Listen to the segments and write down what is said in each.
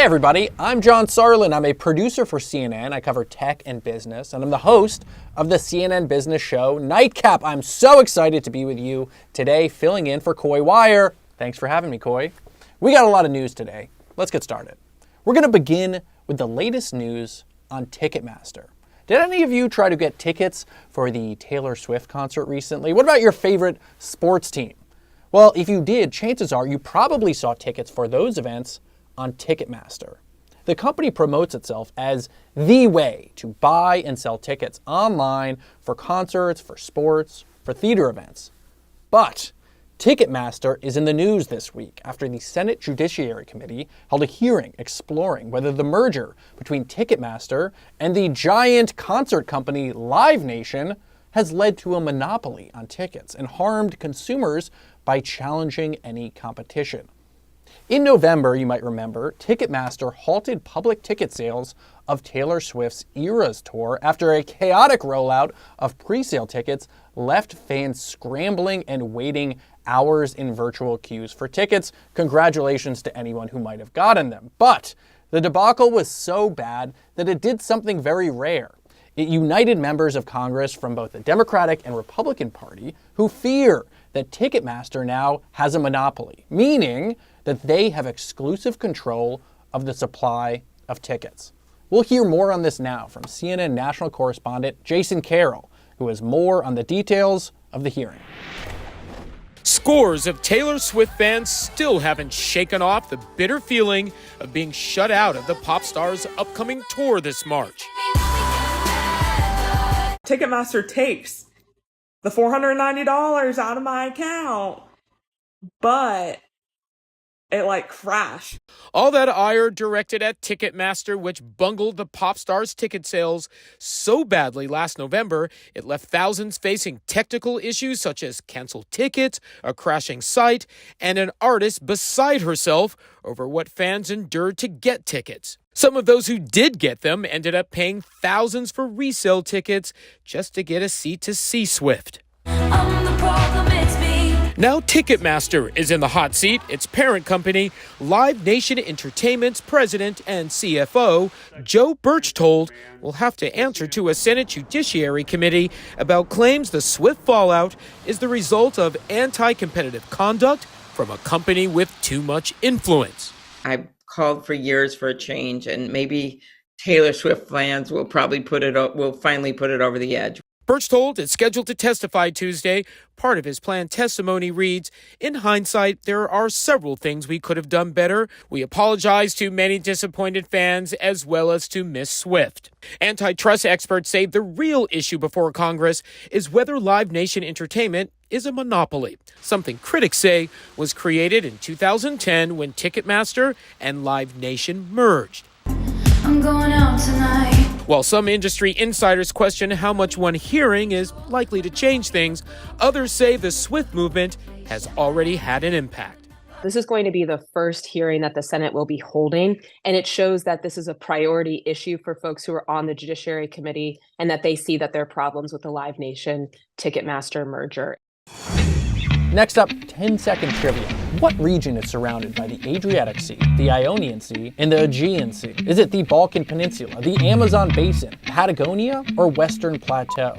Hey everybody, I'm John Sarlin. I'm a producer for CNN. I cover tech and business, and I'm the host of the CNN Business Show Nightcap. I'm so excited to be with you today, filling in for Coy Wire. Thanks for having me, Coy. We got a lot of news today. Let's get started. We're going to begin with the latest news on Ticketmaster. Did any of you try to get tickets for the Taylor Swift concert recently? What about your favorite sports team? Well, if you did, chances are you probably saw tickets for those events on Ticketmaster. The company promotes itself as the way to buy and sell tickets online for concerts, for sports, for theater events. But Ticketmaster is in the news this week after the Senate Judiciary Committee held a hearing exploring whether the merger between Ticketmaster and the giant concert company Live Nation has led to a monopoly on tickets and harmed consumers by challenging any competition. In November, you might remember, Ticketmaster halted public ticket sales of Taylor Swift's Eras tour after a chaotic rollout of pre-sale tickets left fans scrambling and waiting hours in virtual queues for tickets. Congratulations to anyone who might have gotten them. But the debacle was so bad that it did something very rare. It united members of Congress from both the Democratic and Republican Party who fear that Ticketmaster now has a monopoly, meaning that they have exclusive control of the supply of tickets. We'll hear more on this now from CNN national correspondent Jason Carroll, who has more on the details of the hearing. Scores of Taylor Swift fans still haven't shaken off the bitter feeling of being shut out of the pop star's upcoming tour this March. Ticketmaster takes the $490 out of my account, but it crashed. All that ire directed at Ticketmaster, which bungled the pop star's ticket sales so badly last November, it left thousands facing technical issues such as canceled tickets, a crashing site, and an artist beside herself over what fans endured to get tickets. Some of those who did get them ended up paying thousands for resale tickets just to get a seat to see Swift. I'm the problem, it's me. Now Ticketmaster is in the hot seat. Its parent company, Live Nation Entertainment's president and CFO, Joe Berchtold, will have to answer to a Senate Judiciary Committee about claims the Swift fallout is the result of anti-competitive conduct from a company with too much influence. I've called for years for a change, and maybe Taylor Swift fans will finally put it over the edge. Berchtold is scheduled to testify Tuesday. Part of his planned testimony reads, "In hindsight, there are several things we could have done better. We apologize to many disappointed fans as well as to Miss Swift." Antitrust experts say the real issue before Congress is whether Live Nation Entertainment is a monopoly, something critics say was created in 2010 when Ticketmaster and Live Nation merged. I'm going out tonight. While some industry insiders question how much one hearing is likely to change things, others say the Swift movement has already had an impact. This is going to be the first hearing that the Senate will be holding, and it shows that this is a priority issue for folks who are on the Judiciary Committee and that they see that there are problems with the Live Nation Ticketmaster merger. Next up, 10-second trivia. What region is surrounded by the Adriatic Sea, the Ionian Sea, and the Aegean Sea? Is it the Balkan Peninsula, the Amazon Basin, Patagonia, or Western Plateau?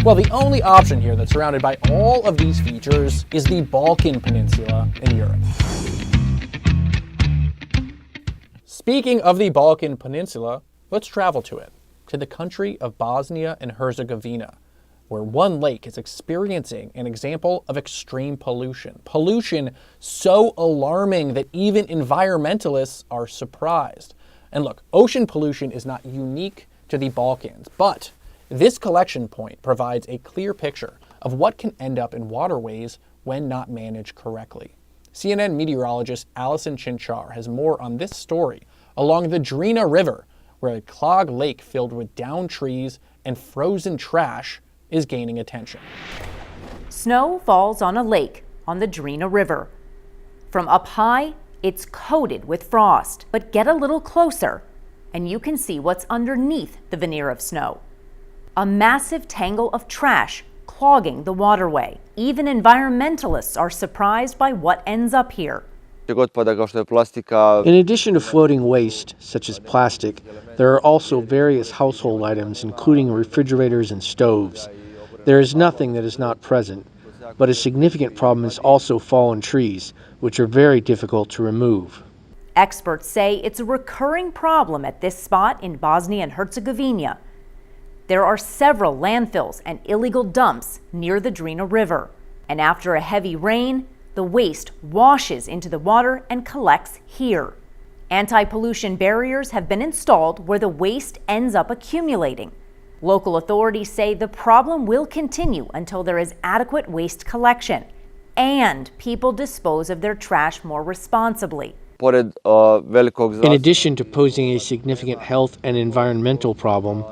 Well, the only option here that's surrounded by all of these features is the Balkan Peninsula in Europe. Speaking of the Balkan Peninsula, let's travel to it, to the country of Bosnia and Herzegovina, where one lake is experiencing an example of extreme pollution. Pollution so alarming that even environmentalists are surprised. And look, ocean pollution is not unique to the Balkans, but this collection point provides a clear picture of what can end up in waterways when not managed correctly. CNN meteorologist Allison Chinchar has more on this story along the Drina River, where a clogged lake filled with downed trees and frozen trash is gaining attention. Snow falls on a lake on the Drina River. From up high, it's coated with frost, but get a little closer and you can see what's underneath the veneer of snow. A massive tangle of trash clogging the waterway. Even environmentalists are surprised by what ends up here. In addition to floating waste, such as plastic, there are also various household items, including refrigerators and stoves. There is nothing that is not present, but a significant problem is also fallen trees, which are very difficult to remove. Experts say it's a recurring problem at this spot in Bosnia and Herzegovina. There are several landfills and illegal dumps near the Drina River. And after a heavy rain, the waste washes into the water and collects here. Anti-pollution barriers have been installed where the waste ends up accumulating. Local authorities say the problem will continue until there is adequate waste collection and people dispose of their trash more responsibly. In addition to posing a significant health and environmental problem,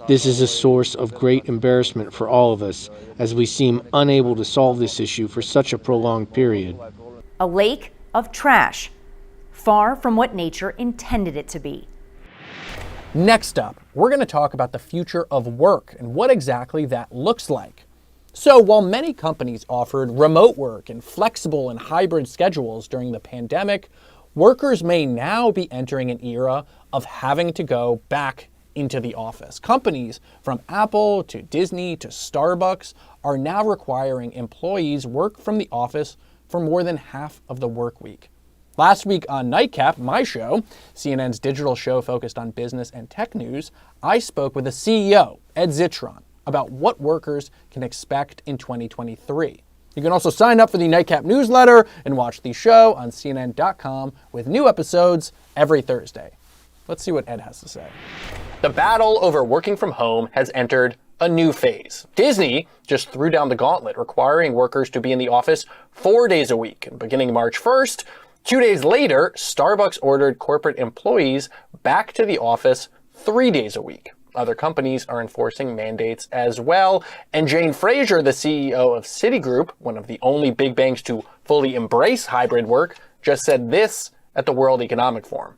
this is a source of great embarrassment for all of us, as we seem unable to solve this issue for such a prolonged period. A lake of trash, far from what nature intended it to be. Next up, we're going to talk about the future of work and what exactly that looks like. So while many companies offered remote work and flexible and hybrid schedules during the pandemic, workers may now be entering an era of having to go back into the office. Companies from Apple to Disney to Starbucks are now requiring employees work from the office for more than half of the work week. Last week on Nightcap, my show, CNN's digital show focused on business and tech news, I spoke with the CEO, Ed Zitron, about what workers can expect in 2023. You can also sign up for the Nightcap newsletter and watch the show on CNN.com with new episodes every Thursday. Let's see what Ed has to say. The battle over working from home has entered a new phase. Disney just threw down the gauntlet, requiring workers to be in the office 4 days a week. And beginning March 1st, 2 days later, Starbucks ordered corporate employees back to the office 3 days a week. Other companies are enforcing mandates as well. And Jane Fraser, the CEO of Citigroup, one of the only big banks to fully embrace hybrid work, just said this at the World Economic Forum.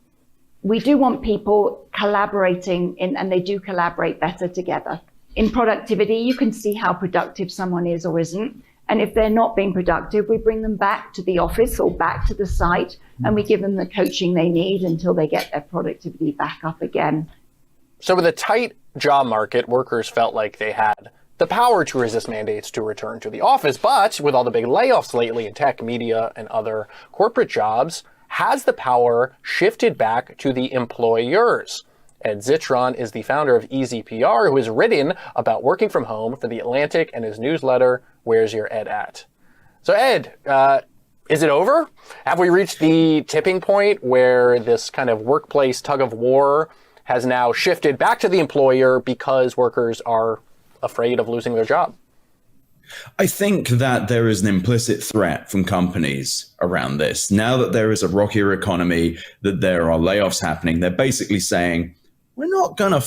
We do want people collaborating and they do collaborate better together. In productivity, you can see how productive someone is or isn't. And if they're not being productive, we bring them back to the office or back to the site and we give them the coaching they need until they get their productivity back up again. So with a tight job market, workers felt like they had the power to resist mandates to return to the office. But with all the big layoffs lately in tech, media, and other corporate jobs, has the power shifted back to the employers? Ed Zitron is the founder of Easy PR, who has written about working from home for The Atlantic and his newsletter, Where's Your Ed At? So Ed, is it over? Have we reached the tipping point where this kind of workplace tug of war has now shifted back to the employer because workers are afraid of losing their job? I think that there is an implicit threat from companies around this. Now that there is a rockier economy, that there are layoffs happening, they're basically saying, we're not going to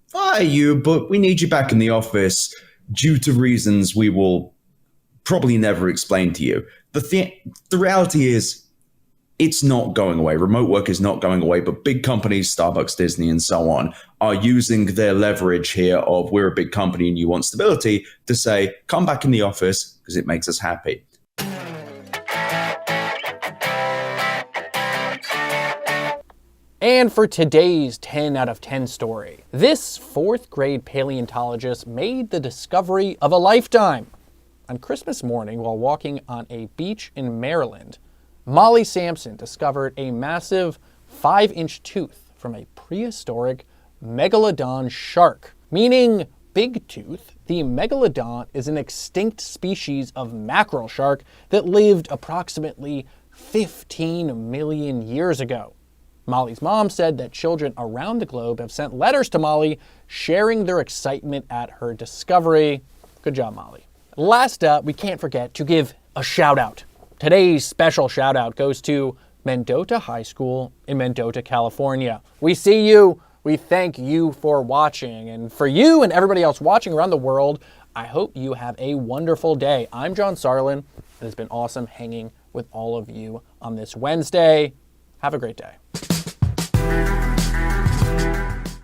fire you, but we need you back in the office due to reasons we will probably never explain to you. The reality is, it's not going away. Remote work is not going away, but big companies, Starbucks, Disney, and so on, are using their leverage here of we're a big company and you want stability to say, come back in the office because it makes us happy. And for today's 10 out of 10 story, this fourth grade paleontologist made the discovery of a lifetime. On Christmas morning, while walking on a beach in Maryland, Molly Sampson discovered a massive 5-inch tooth from a prehistoric megalodon shark. Meaning big tooth, the megalodon is an extinct species of mackerel shark that lived approximately 15 million years ago. Molly's mom said that children around the globe have sent letters to Molly sharing their excitement at her discovery. Good job, Molly. Last up, we can't forget to give a shout out. Today's special shout out goes to Mendota High School in Mendota, California. We see you. We thank you for watching. And for you and everybody else watching around the world, I hope you have a wonderful day. I'm John Sarlin. It has been awesome hanging with all of you on this Wednesday. Have a great day.